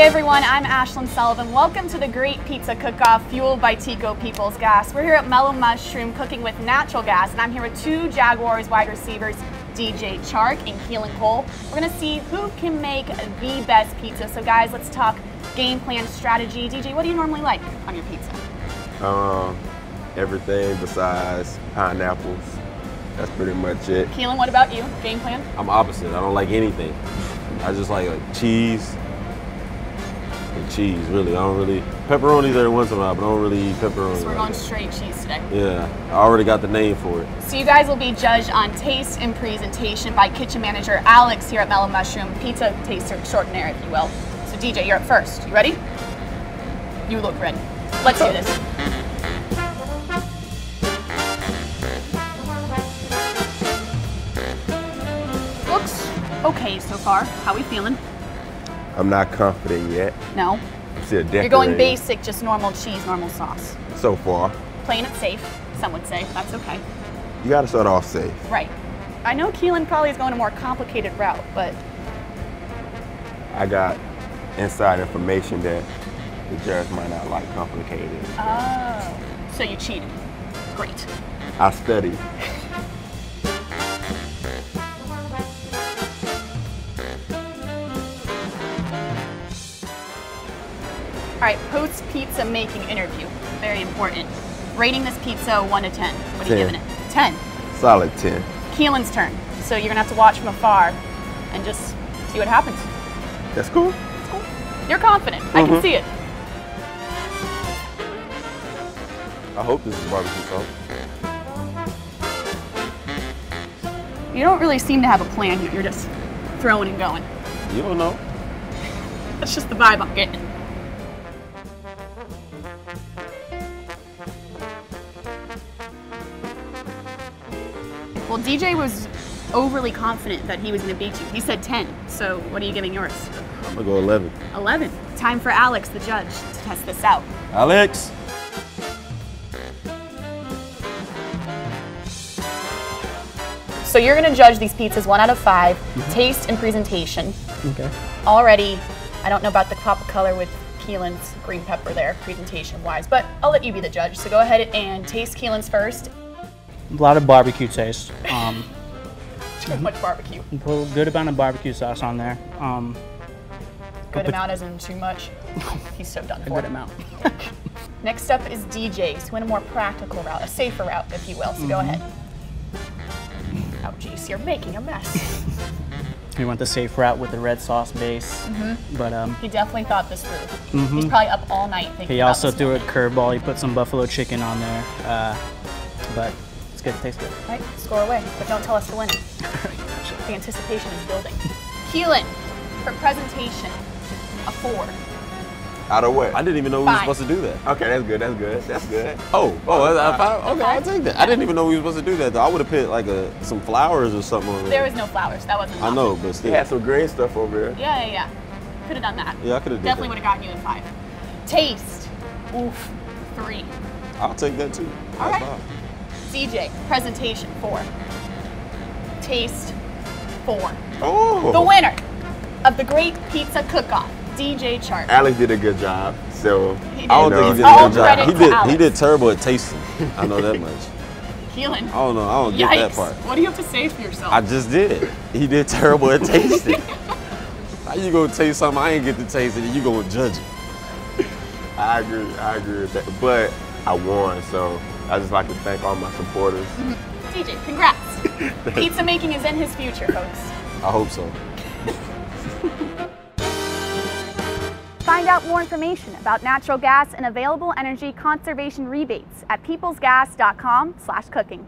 Hey everyone, I'm Ashlyn Sullivan. Welcome to the Great Pizza Cookoff, fueled by Tico People's Gas. We're here at Mellow Mushroom cooking with natural gas, and I'm here with two Jaguars wide receivers, DJ Chark and Keelan Cole. We're gonna see who can make the best pizza. So guys, let's talk game plan strategy. DJ, what do you normally like on your pizza? Everything besides pineapples. That's pretty much it. Keelan, what about you? Game plan? I'm opposite. I don't like anything. I just like cheese and cheese, really. I don't really, pepperonis every once in a while, but I don't really eat pepperoni. So we're going straight cheese today. Yeah, I already got the name for it. So you guys will be judged on taste and presentation by kitchen manager Alex here at Mellow Mushroom, pizza taster extraordinaire, if you will. So DJ, you're up first. You ready? You look ready. Let's do this. Looks okay so far. How we feeling? I'm not confident yet. No? I'm still decorating. You're going basic, just normal cheese, normal sauce. So far. Playing it safe, some would say. That's okay. You gotta start off safe. Right. I know Keelan probably is going a more complicated route, but I got inside information that the judge might not like complicated. oh, so you cheated. Great. I studied. All right, post-pizza making interview. Very important. Rating this pizza 1 to 10. What are you 10. giving it? 10. Solid 10. Keelan's turn. So you're gonna have to watch from afar and just see what happens. That's cool. It's cool. You're confident. I can see it. I hope this is barbecue sauce. You don't really seem to have a plan here. You're just throwing and going. You don't know. That's just the vibe I'm getting. Well, DJ was overly confident that he was going to beat you. He said 10. So what are you giving yours? I'm gonna go 11. 11. Time for Alex, the judge, to test this out. Alex. So you're going to judge these pizzas 1 out of 5, taste and presentation. Okay. Already, I don't know about the pop of color with Keelan's green pepper there, presentation-wise, but I'll let you be the judge. So go ahead and taste Keelan's first. A lot of barbecue taste. Too much barbecue. Put a good amount of barbecue sauce on there. Good amount as in too much. He's so done A for. good amount. Next up is DJ's. So in a more practical route, a safer route, if you will. So go ahead. Oh, geez, you're making a mess. We went the safe route with the red sauce base, but He definitely thought this through. He's probably up all night thinking he about also this threw a moment. curveball. He put some buffalo chicken on there, but it's good. It tastes good. All right, score away, but don't tell us to win. The anticipation is building. Keelan, for presentation, a 4. Out of what? I didn't even know we were 5. supposed to do that. Okay, that's good. That's good. That's good. Oh, that's 5? Okay, I'll take that. I didn't even know we were supposed to do that though. I would have put like some flowers or something on There was no flowers. That wasn't an I know, option. but They still. had some green stuff over there. Yeah. Could have done that. Yeah, I could have done Definitely would that. have gotten you in 5. Taste, oof, 3. I'll take that too. All That's right. 5. DJ, presentation, 4. Taste, 4. Oh. The winner of the Great Pizza Cookoff, DJ Chark. Alex did a good job. So He did. I don't think he did All a good job. credit He to did. Alex. He did terrible at tasting. I know that much. Keelan. I don't know. I don't get that Yikes. part. What do you have to say for yourself? I just did. He did terrible at tasting. How you gonna taste something I ain't get to taste it and you gonna judge it? I agree with that. But I won, so I just like to thank all my supporters. DJ, congrats. Pizza making is in his future, folks. I hope so. Find out more information about natural gas and available energy conservation rebates at peoplesgas.com/cooking.